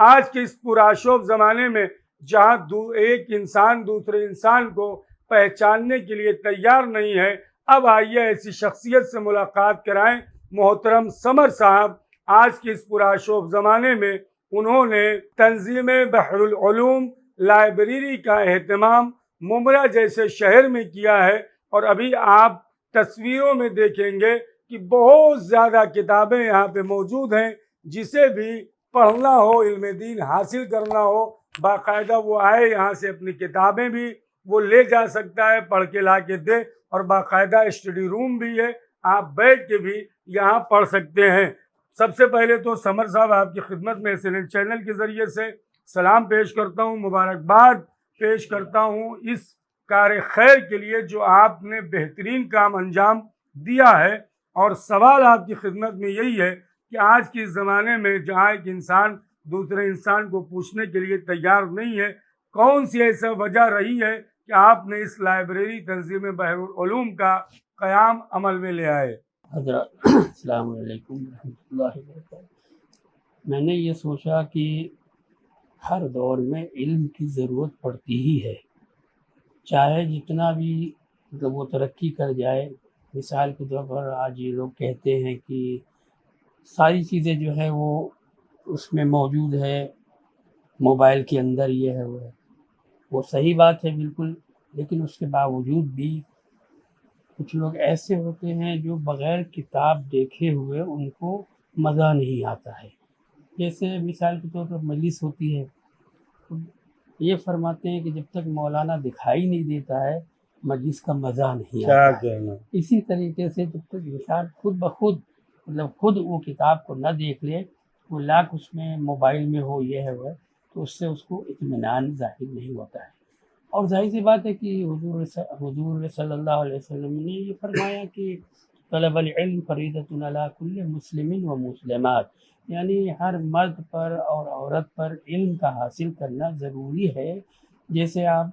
آج کے اس پرآشوب زمانے میں جہاں ایک انسان دوسرے انسان کو پہچاننے کے لیے تیار نہیں ہے، اب آئیے ایسی شخصیت سے ملاقات کرائیں۔ محترم سمر صاحب آج کے اس پرآشوب زمانے میں انہوں نے تنظیم بحر العلوم لائبریری کا اہتمام ممرہ جیسے شہر میں کیا ہے، اور ابھی آپ تصویروں میں دیکھیں گے کہ بہت زیادہ کتابیں یہاں پہ موجود ہیں۔ جسے بھی پڑھنا ہو، علم دین حاصل کرنا ہو، باقاعدہ وہ آئے یہاں سے اپنی کتابیں بھی وہ لے جا سکتا ہے، پڑھ کے لا کے دے، اور باقاعدہ اسٹڈی روم بھی ہے، آپ بیٹھ کے بھی یہاں پڑھ سکتے ہیں۔ سب سے پہلے تو سمر صاحب آپ کی خدمت میں SNN چینل کے ذریعے سے سلام پیش کرتا ہوں، مبارکباد پیش کرتا ہوں اس کار خیر کے لیے جو آپ نے بہترین کام انجام دیا ہے۔ اور سوال آپ کی خدمت میں یہی ہے کہ آج کے زمانے میں جہاں ایک انسان دوسرے انسان کو پوچھنے کے لیے تیار نہیں ہے، کون سی ایسا وجہ رہی ہے کہ آپ نے اس لائبریری تنظیم بحر العلوم کا قیام عمل میں لے آئے؟ حضرات السلام علیکم ورحمۃ اللہ وبرکاتہ۔ میں نے یہ سوچا کہ ہر دور میں علم کی ضرورت پڑتی ہی ہے، چاہے جتنا بھی وہ ترقی کر جائے۔ مثال کے طور پر آج یہ لوگ کہتے ہیں کہ ساری چیزیں جو ہے وہ اس میں موجود ہے، موبائل کے اندر یہ ہے وہ صحیح بات ہے بالکل، لیکن اس کے باوجود بھی کچھ لوگ ایسے ہوتے ہیں جو بغیر کتاب دیکھے ہوئے ان کو مزہ نہیں آتا ہے۔ جیسے مثال کے طور پر مجلس ہوتی ہے، یہ فرماتے ہیں کہ جب تک مولانا دکھائی نہیں دیتا ہے مجلس کا مزہ نہیں آتا ہے۔ اسی طریقے سے جب تک انسان خود بخود خود وہ کتاب کو نہ دیکھ لے، وہ لاکھ اس میں موبائل میں ہو یہ ہے وہ، تو اس سے اس کو اطمینان ظاہر نہیں ہوتا ہے۔ اور ظاہر سی بات ہے کہ حضور صلی اللہ علیہ وسلم نے یہ فرمایا کہ طلب العلم فریضۃ علی کل مسلم و مسلمات، یعنی ہر مرد پر اور عورت پر علم کا حاصل کرنا ضروری ہے۔ جیسے آپ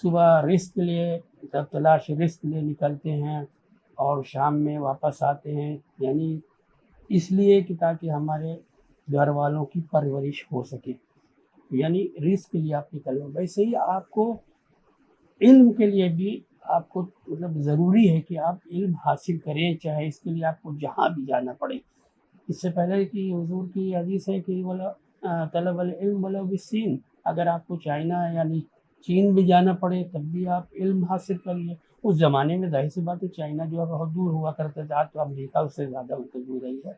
صبح رزق لیے تلاش رزق لے نکلتے ہیں اور شام میں واپس آتے ہیں، یعنی اس لیے کہ تاکہ ہمارے گھر والوں کی پرورش ہو سکے، یعنی رزق کے لیے آپ نکل رہے ہیں۔ ویسے ہی آپ کو علم کے لیے بھی آپ کو ضروری ہے کہ آپ علم حاصل کریں، چاہے اس کے لیے آپ کو جہاں بھی جانا پڑے۔ اس سے پہلے کہ حضور کی حدیث ہے کہ طلب العلم ولو بالصین، اگر آپ کو چائنا یعنی چین بھی جانا پڑے تب بھی آپ علم حاصل کریے۔ اس زمانے میں ظاہر سی بات ہے چائنا جو ہے بہت دور ہوا کرتا تھا، آج تو امریکہ اس سے زیادہ دور رہی ہے۔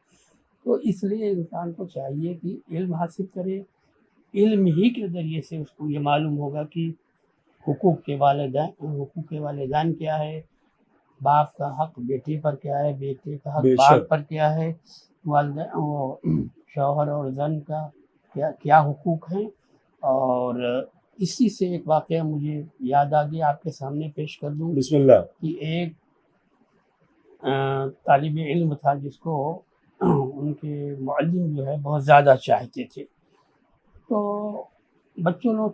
تو اس لیے انسان کو چاہیے کہ علم حاصل کرے، علم ہی کے ذریعے سے اس کو یہ معلوم ہوگا کہ حقوق کے والدین کیا ہے، باپ کا حق بیٹے پر کیا ہے، بیٹے کا حق باپ پر کیا ہے، والدین شوہر اور زن کا کیا حقوق ہیں۔ اور اسی سے ایک واقعہ مجھے یاد آ گیا، آپ کے سامنے پیش کر دوں۔ بسم اللہ۔ کہ ایک طالب علم تھا جس کو ان کے معلم جو ہے بہت زیادہ چاہتے تھے، تو بچوں نے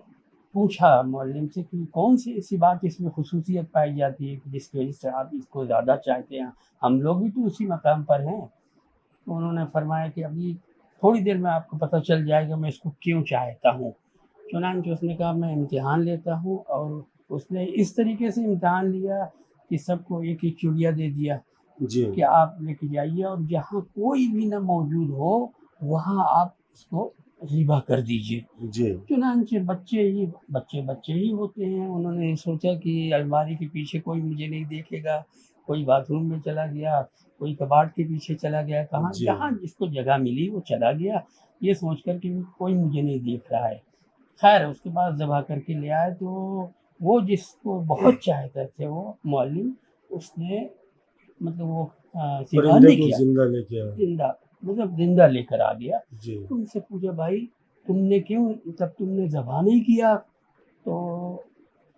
پوچھا معلم سے کہ کون سی ایسی بات اس میں خصوصیت پائی جاتی ہے کہ جس کی وجہ سے آپ اس کو زیادہ چاہتے ہیں، ہم لوگ بھی تو اسی مقام پر ہیں۔ تو انہوں نے فرمایا کہ ابھی تھوڑی دیر میں آپ کو پتہ چل جائے گا میں اس کو کیوں چاہتا ہوں۔ چنانچہ اس نے کہا میں امتحان لیتا ہوں، اور اس نے اس طریقے سے امتحان لیا کہ سب کو ایک ایک چڑیا دے دیا کہ آپ لے کے جائیے، اور جہاں کوئی بھی نہ موجود ہو وہاں آپ اس کو ذبح کر دیجیے۔ چنانچہ بچے ہی ہوتے ہیں، انہوں نے سوچا کہ الماری کے پیچھے کوئی مجھے نہیں دیکھے گا، کوئی باتھ روم میں چلا گیا، کوئی کباڑ کے پیچھے چلا گیا، کہاں جہاں جس کو جگہ ملی وہ چلا گیا، یہ سوچ کر کہ کوئی مجھے نہیں دیکھ رہا ہے۔ خیر اس کے بعد ذبح کر کے لے آئے، تو وہ جس کو بہت چاہتا تھے وہ معلم، اس نے مطلب وہ ذبح نہیں کیا، زندہ لے کر آ گیا۔ تو ان سے پوچھا بھائی تم نے ذبح نہیں کیا؟ تو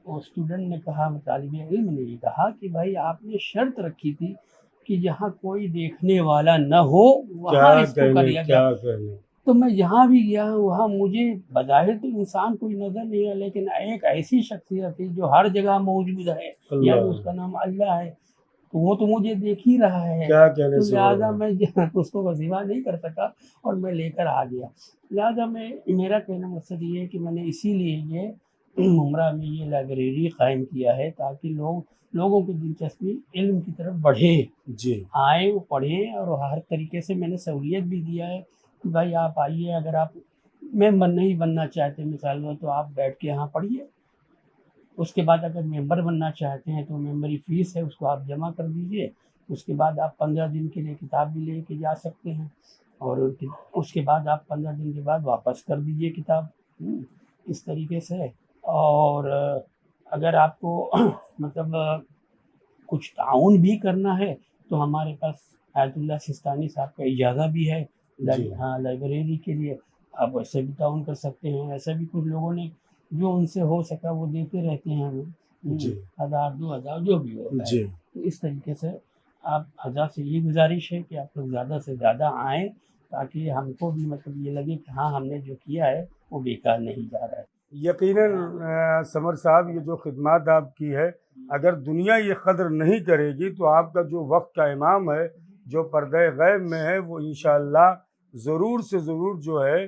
وہ اسٹوڈنٹ نے کہا، طالب علم نے یہ کہا کہ بھائی آپ نے شرط رکھی تھی کہ جہاں کوئی دیکھنے والا نہ ہو وہاں اس کو کر لیا گیا، تو میں جہاں بھی گیا وہاں مجھے بظاہر تو انسان کوئی نظر نہیں ہے، لیکن ایک ایسی شخصیت تھی جو ہر جگہ موجود ہے، یعنی اس کا نام اللہ ہے۔ تو وہ تو مجھے دیکھ ہی رہا ہے، کیا کہنے تو سے لہٰذا میں اس کو وظیفہ نہیں کر سکا اور میں لے کر آ گیا۔ لہٰذا میرا کہنا مقصد یہ ہے کہ میں نے اسی لیے یہ ممرہ میں یہ لائبریری قائم کیا ہے تاکہ لوگوں کی دلچسپی علم کی طرف بڑھے، جی آئیں وہ پڑھیں، اور ہر طریقے سے میں نے سہولیت بھی دیا ہے کہ بھائی آپ آئیے، اگر آپ ممبر نہیں بننا چاہتے مثال میں تو آپ بیٹھ کے یہاں پڑھیے، اس کے بعد اگر ممبر بننا چاہتے ہیں تو ممبری فیس ہے اس کو آپ جمع کر دیجئے، اس کے بعد آپ 15 دن کے لیے کتاب بھی لے کے جا سکتے ہیں، اور اس کے بعد آپ 15 دن کے بعد واپس کر دیجئے کتاب، اس طریقے سے۔ اور اگر آپ کو مطلب کچھ تعاون بھی کرنا ہے تو ہمارے پاس آیت اللہ سستانی صاحب کا اجازہ بھی ہے جی ہاں لائبریری کے لیے، آپ ویسے بھی تعاون کر سکتے ہیں۔ ایسے بھی کچھ لوگوں نے جو ان سے ہو سکا وہ دیتے رہتے ہیں ہمیں، جی 1000 2000 جو بھی ہوتا ہے۔ جی تو اس طریقے سے آپ حضرات سے یہ گزارش ہے کہ آپ لوگ زیادہ سے زیادہ آئیں تاکہ ہم کو بھی مطلب یہ لگے کہ ہاں ہم نے جو کیا ہے وہ بیکار نہیں جا رہا ہے۔ یقیناً سمر صاحب یہ جو خدمات آپ کی ہے اگر دنیا یہ قدر نہیں کرے گی تو آپ کا جو وقت کا امام ہے جو پردہ غیب میں ہے وہ انشاءاللہ ضرور سے ضرور جو ہے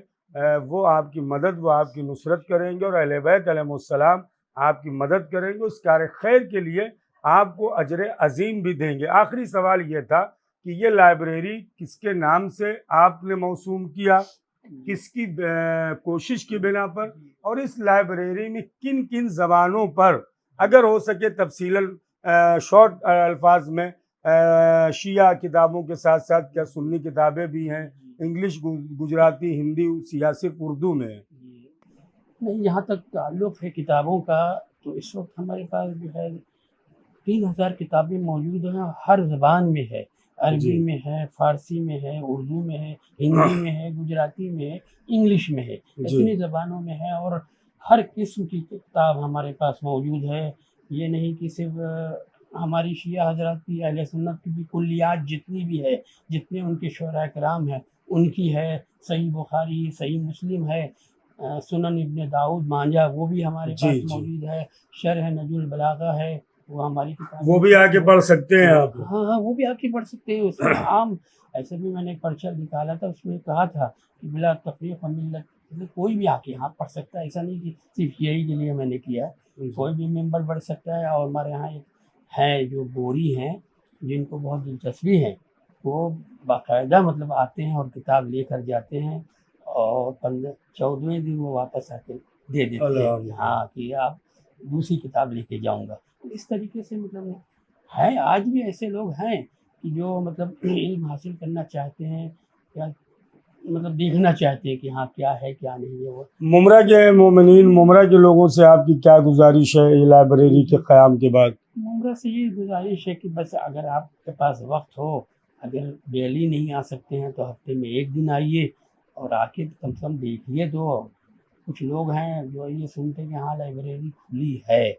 وہ آپ کی مدد وہ آپ کی نصرت کریں گے، اور اہل بیت علیہ السلام آپ کی مدد کریں گے، اس کار خیر کے لیے آپ کو اجر عظیم بھی دیں گے۔ آخری سوال یہ تھا کہ یہ لائبریری کس کے نام سے آپ نے موسوم کیا، کس کی کوشش کی بنا پر، اور اس لائبریری میں کن کن زبانوں پر اگر ہو سکے تفصیلاً شارٹ الفاظ میں شیعہ کتابوں کے ساتھ ساتھ کیا سنی کتابیں بھی ہیں، انگلش گجراتی ہندی صرف اردو میں ہے؟ نہیں، یہاں تک تعلق ہے کتابوں کا تو اس وقت ہمارے پاس جو ہے 3000 کتابیں موجود ہیں، ہر زبان میں ہے، عربی میں ہے، فارسی میں ہے، اردو میں ہے، ہندی میں ہے، گجراتی میں ہے، انگلش میں ہے، اتنی زبانوں میں ہے، اور ہر قسم کی کتاب ہمارے پاس موجود ہے۔ یہ نہیں کہ صرف ہماری شیعہ حضرات کی اہل سنت کی بھی کلیات جتنی بھی ہے، جتنے ان کے شعراء کرام ہیں ان کی ہے، صحیح بخاری، صحیح مسلم ہے، سنن ابن داؤد مانجہ وہ بھی ہمارے پاس موجود ہے، شرح نجم البلاغہ ہے وہ ہماری کتاب، وہ بھی آ کے پڑھ سکتے ہیں آپ؟ ہاں وہ بھی آ کے پڑھ سکتے ہیں۔ اس میں عام ایسے بھی میں نے ایک پرچہ نکالا تھا، اس میں کہا تھا کہ بلا تفریق ملت کوئی بھی آ کے یہاں پڑھ سکتا ہے، ایسا نہیں کہ صرف یہی کے لیے میں نے کیا ہے، کوئی بھی ممبر پڑھ سکتا ہے۔ اور ہمارے یہاں ایک ہے جو بوری ہیں جن کو بہت دلچسپی ہے وہ باقاعدہ مطلب آتے ہیں اور کتاب لے کر جاتے ہیں، اور 14ویں دن وہ واپس آ کے دے دیتے ہیں ہاں کہ آپ دوسری کتاب لے کے جاؤں گا۔ اس طریقے سے مطلب ہے، آج بھی ایسے لوگ ہیں کہ جو مطلب علم حاصل کرنا چاہتے ہیں، یا مطلب دیکھنا چاہتے ہیں کہ ہاں کیا ہے کیا نہیں ہے۔ وہ ممرہ کے مومنین، ممرہ کے لوگوں سے آپ کی کیا گزارش ہے یہ لائبریری کے قیام کے بعد؟ ممرہ سے یہ گزارش ہے کہ بس اگر آپ کے پاس وقت ہو، اگر ڈیلی نہیں آ سکتے ہیں تو ہفتے میں 1 دن آئیے اور آ کے کم سے کم دیکھیے۔ تو کچھ لوگ ہیں جو یہ سنتے ہیں کہ ہاں لائبریری کھلی ہے،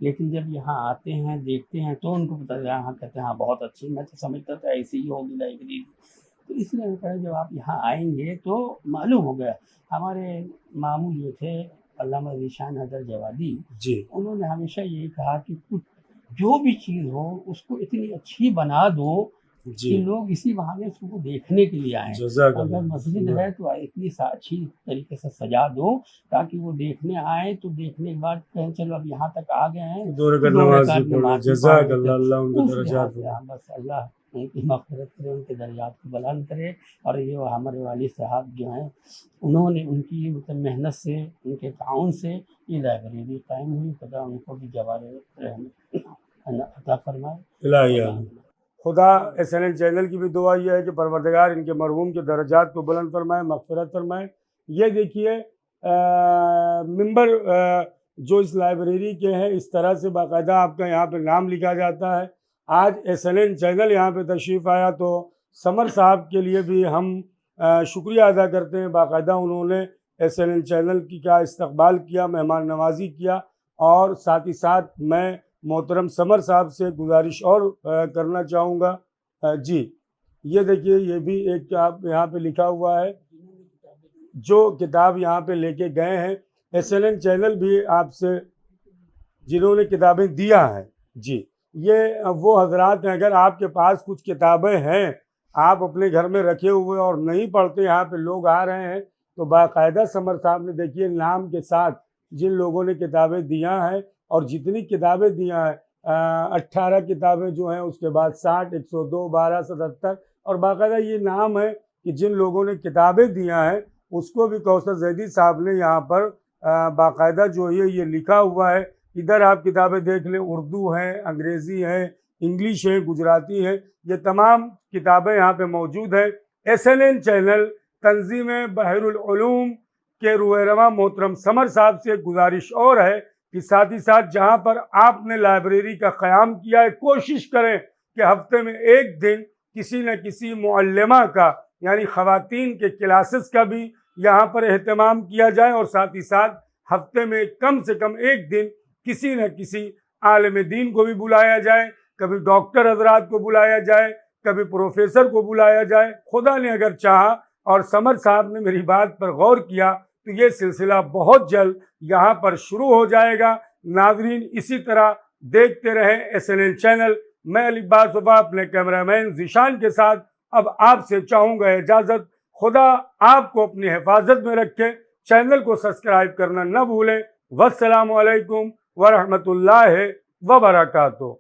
لیکن جب یہاں آتے ہیں دیکھتے ہیں تو ان کو پتہ چلا، ہاں کہتے ہیں ہاں بہت اچھی، میں تو سمجھتا تھا ایسی ہی ہوگی لائبریری۔ تو اس لیے میں کہا جب آپ یہاں آئیں گے تو معلوم ہو گیا۔ ہمارے ماموں جو تھے علامہ ذیشان حیدر جوادی، انہوں نے ہمیشہ یہی کہا کہ کچھ جو بھی چیز ہو اس کو اتنی اچھی بنا دو کہ لوگ اسی بہانے اس کو دیکھنے کے لیے آئیں۔ اگر مسجد ہے تو اتنی اچھی طریقے سے سجا دو تاکہ وہ دیکھنے آئیں، تو دیکھنے کے بعد کہیں چلو اب یہاں تک آ گئے ہیں، 2 رکعت نماز۔ جزاک اللہ، اللہ ان کے درجات بس اللہ ان کی مغفرت کرے، ان کے درجات کو بلند کرے۔ اور یہ ہمارے والد صاحب جو ہیں انہوں نے ان کی مطلب محنت سے، ان کے تعاون سے یہ لائبریری قائم ہوئی، خدا ان کو بھی جوار رحمت عطا فرمائے۔ خدا SNN چینل کی بھی دعا یہ ہے کہ پروردگار ان کے مرحوم کے درجات کو بلند فرمائے، مغفرت فرمائے۔ یہ دیکھیے ممبر جو اس لائبریری کے ہیں اس طرح سے باقاعدہ آپ کا یہاں پہ نام لکھا جاتا ہے۔ آج SNN چینل یہاں پہ تشریف آیا تو سمر صاحب کے لیے بھی ہم شکریہ ادا کرتے ہیں، باقاعدہ انہوں نے SNN چینل کی کا استقبال کیا، مہمان نوازی کیا، اور ساتھ ہی ساتھ میں محترم سمر صاحب سے گزارش اور کرنا چاہوں گا۔ جی یہ دیکھیے یہ بھی ایک آپ یہاں پہ لکھا ہوا ہے، جو کتاب یہاں پہ لے کے گئے ہیں SNN چینل بھی آپ سے جنہوں نے کتابیں دیا ہیں، جی یہ وہ حضرات ہیں، اگر آپ کے پاس کچھ کتابیں ہیں آپ اپنے گھر میں رکھے ہوئے اور نہیں پڑھتے، یہاں پہ لوگ آ رہے ہیں تو باقاعدہ سمر صاحب نے دیکھیے نام کے ساتھ جن لوگوں نے کتابیں دیا ہیں اور جتنی کتابیں دیا ہیں 18 کتابیں جو ہیں، اس کے بعد 60 102 12 77 اور باقاعدہ یہ نام ہے کہ جن لوگوں نے کتابیں دیا ہیں اس کو بھی کوثر زیدی صاحب نے یہاں پر باقاعدہ جو ہے یہ لکھا ہوا ہے۔ ادھر آپ کتابیں دیکھ لیں، اردو ہیں، انگریزی ہیں، انگلش ہیں، گجراتی ہیں، یہ تمام کتابیں یہاں پہ موجود ہیں۔ SNN چینل تنظیم بحر العلوم کے رویرواں محترم سمر صاحب سے ایک گزارش اور ہے کہ ساتھ ہی ساتھ جہاں پر آپ نے لائبریری کا قیام کیا ہے، کوشش کریں کہ ہفتے میں ایک دن کسی نہ کسی معلمہ کا یعنی خواتین کے کلاسز کا بھی یہاں پر اہتمام کیا جائے، اور ساتھ ہی ساتھ ہفتے میں کم سے کم ایک دن کسی نہ کسی عالم دین کو بھی بلایا جائے، کبھی ڈاکٹر حضرات کو بلایا جائے، کبھی پروفیسر کو بلایا جائے۔ خدا نے اگر چاہا اور سمر صاحب نے میری بات پر غور کیا تو یہ سلسلہ بہت جلد یہاں پر شروع ہو جائے گا۔ ناظرین اسی طرح دیکھتے رہیں SNN چینل۔ میں علی عباس وفا اپنے کیمرہ مین ذیشان کے ساتھ اب آپ سے چاہوں گا اجازت۔ خدا آپ کو اپنی حفاظت میں رکھے۔ چینل کو سبسکرائب کرنا نہ بھولیں۔ والسلام علیکم ورحمۃ اللہ وبرکاتہ۔